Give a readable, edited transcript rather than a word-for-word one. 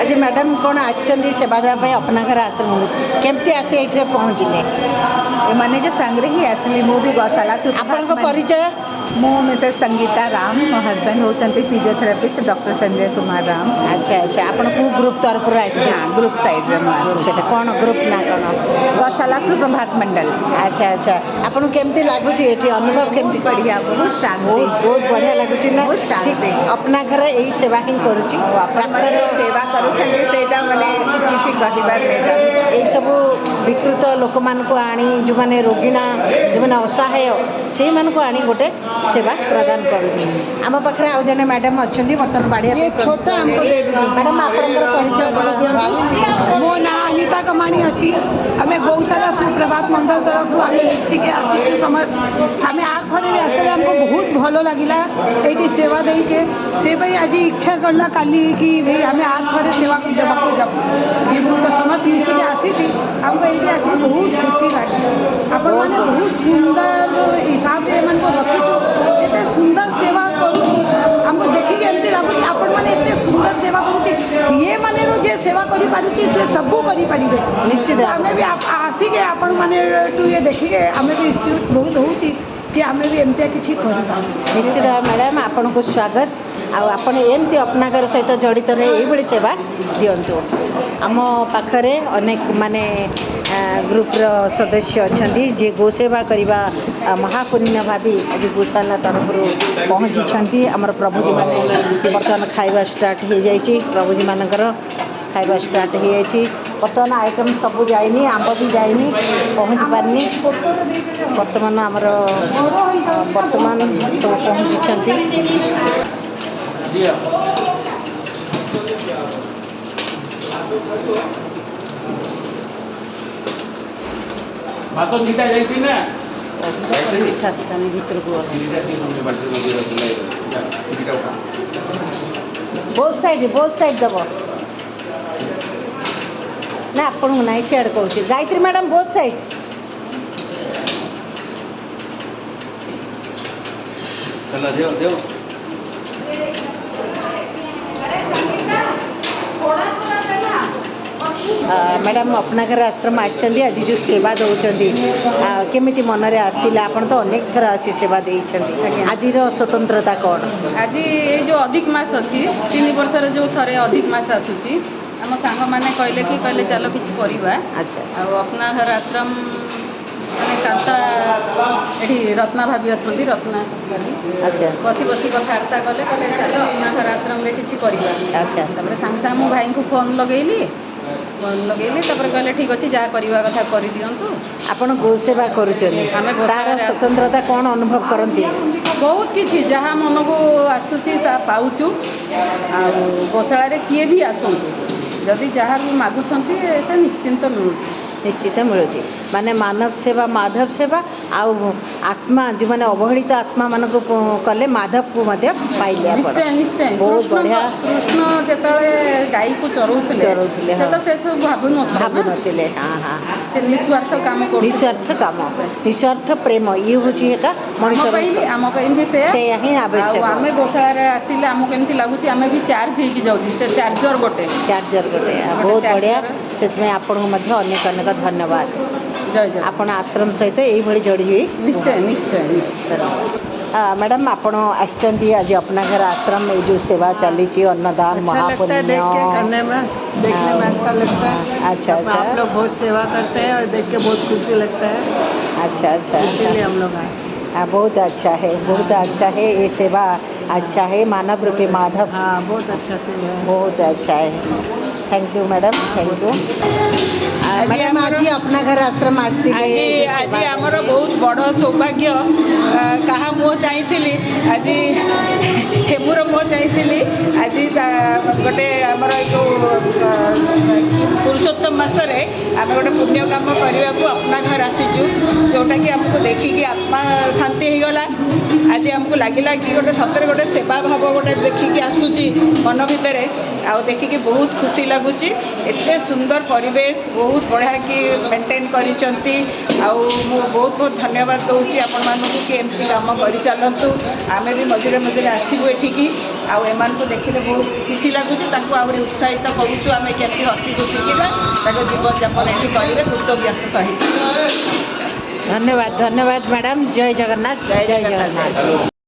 आज मैडम कौन आछंदी सेवा देवा अपनाघर आश्रम केमती आसी ये पहुँचले मैंने के संग्रह ही आसली मु भी गौशाला से आपन परिचय मु मिसेस संगीता राम मो हस्बैंड होचंती फिजियोथेरापिस्ट डॉक्टर संजय कुमार राम। अच्छा अच्छा आपन को ग्रुप तरफ हाँ ग्रुप साइड रे कौन ग्रुप ना कौन गौशाला सुप्रभात मंडल। अच्छा अच्छा आपन केमती लागुची एठी अनुभव केमती बढ़िया बहुत शांति बहुत बढ़िया लागुची ना बहुत शांति अपना घर यही सेवा ही करूची रास्ता सेवा करूछंती सेटा माने किछि कहिबार नै एई सब विकृत लोक मान को आनी जो माने रोगिणा जो माने असहाय से मान को आनी गोटे सेवा प्रदान करुछि आम पाखरे आ जने मैडम अछंती बर्तन बाड़िया ये छोटा हमको दे दी मैडम आपनकर परिचय बोल दियंती मो ना अनिता कमाणी अच्छी आम गौशाला सुप्रभात मंडल तरफ आम मिसिक आसी समय आम आर थे आसते आमको बहुत भल लगिला ये सेवा देके से भाई आज इच्छा करला काली कि भाई आम आर थे सेवा देवाक जीवु तो समस्त मिसिक आसी हमको ये आसी बहुत खुशी लगे आपण मैंने बहुत सुंदर हिसाब से रखीचु एत सुंदर सेवा करुँची हमको देखिक एमती लगुच आपण मैंने एत सुंदर सेवा करुँची ये माने जे सेवा करि पारुची से सबू करि पारिबे निश्चित आमे भी आसिके आपण माने ये देखिके आमे भी इंस्टीट्यूट बहुत होउची कि आमे भी एमती किछि करबा निश्चित मैडम आपन को स्वागत आपण एमती अपना घर सहित जड़ित रहे ये सेवा दिंतु आम पाखरे अनेक माने ग्रुप सदस्य अच्छा जे गोसेवा करवा महापुण्य भावी आज गोशाला तरफ पहुँची आमर प्रभुजी मैंने बर्तमान खाଇବା स्टार्ट हो जाइए प्रभुजी मानकर खाଇବା स्टार्ट हो जाइए बर्तमान आइटम सब जाइनी आंब भी जाइनी पहुँच पारनी बर्तमान आमर बर्तमान सब पहुँची भातो चिटा जाइती ना शास्त्रानी भीतर को बहुत साइड दब ना आपन नहीं सियाड़ कहूँ गायत्री मैडम बहुत साइड मैडम अपना घर आश्रम आसछंदी आज जो सेवा दौरान केमिति मन रे आसिला आपण तो अनेक थर आसी सेवा देइछंदी आज स्वतंत्रता कौन आज ये जो अधिक मास अच्छी 3 वर्ष जो थे अधिक मास आसूची आम सांग मैंने कहले चलो किसी करवा। अच्छा अपना घर आश्रम माने कांता एठी रत्ना भाभी अच्छा रत्ना भाभी अच्छा बसी बसी कथबार्ता कले चलो अपना घर आश्रम में किसी करवा। अच्छा तापर सांग सांग मो भाई को फोन लगेली तापर कहले ठीक अच्छे जहाँ करवा कथा कर दिंतु आपण गोसेवा तार स्वतंत्रता कौन अनुभव करती बहुत किसी जहाँ मन को आसूची पाऊचु गोशाला किए भी आसतु जदि जहाँ भी मागुंट से निश्चिंत मिलूँ निश्चित मिलूँ माने मानव सेवा माधव सेवा आउ आत्मा जो मैंने अवहेलित आत्मा मान को कले माधव को पाइले निश्चय निश्चय बहुत बढ़िया कृष्ण जिते गाई को चरौले तो से सब भावु नथिले हाँ हाँ निस्वार्थ काम निस्वार्थ प्रेम ये हूँ मनुष्य आम भी से ही आवश्यक आम गोशाला आसिले आमको एमती लगुच आम भी चार्ज हो जाऊँ से चार्जर गोटे बहुत बढ़िया से अनेक अनेक धन्यवाद जय आपण आश्रम सहित यही जोड़ी हुई निश्चय निश्चय निश्चय मैडम आपण आसचंदी आज अपना घर आश्रम में जो सेवा चली अन्नदान महापुण्य करने में देखने में अच्छा लगता है। अच्छा अच्छा आप लोग बहुत सेवा करते हैं और देख के बहुत खुशी लगता है। अच्छा अच्छा इसलिए हम लोग आए। बहुत अच्छा है ये सेवा अच्छा है मानव रूपी माधव हाँ बहुत अच्छा सेवा है बहुत अच्छा है thank you madam thank you madam आज अपना घर आश्रम आसती आज आमर बहुत बड़ सौभाग्य कहा मुँह चाहिए आज हेमुर मुँह चाहिए आज गोटे आमर जो पुरुषोत्तम मसरे आम गोटे पुण्य काम करने को अपना घर आसीचु जोटा कि आमको देखिकी आत्मा शांति हो गला आज आमको लगिला कि गोटे सतरे गोटे सेवा भाव गोटे देखिकी आसूची मन भितर आउ देखिकी बहुत खुशी लगुच एते सुंदर परिवेश बहुत बढ़िया कि मेंटेन करिसंती आउ मु बहुत बहुत धन्यवाद दूची आपण मानकु कि एमती काम करि चलंतु आमे भी मझिरे मझिरे आसीबु एठिकी आउ एमान को देखिले बहुत खुशी लगुच तांको आउ ଆହୁରି ଉତ୍ସାହିତ କରୁଛୁ ଆମେ କେମିତି ହସି ଖୁସିକିନା ତାଙ୍କ ଜୀବନଯାପନ ଏଠି କରିବେ କୃତଜ୍ଞତା ସହିତ। ଧନ୍ୟବାଦ ଧନ୍ୟବାଦ ମ୍ୟାଡ଼ାମ୍। ଜୟ ଜଗନ୍ନାଥ। ଜୟ ଜଗନ୍ନାଥ।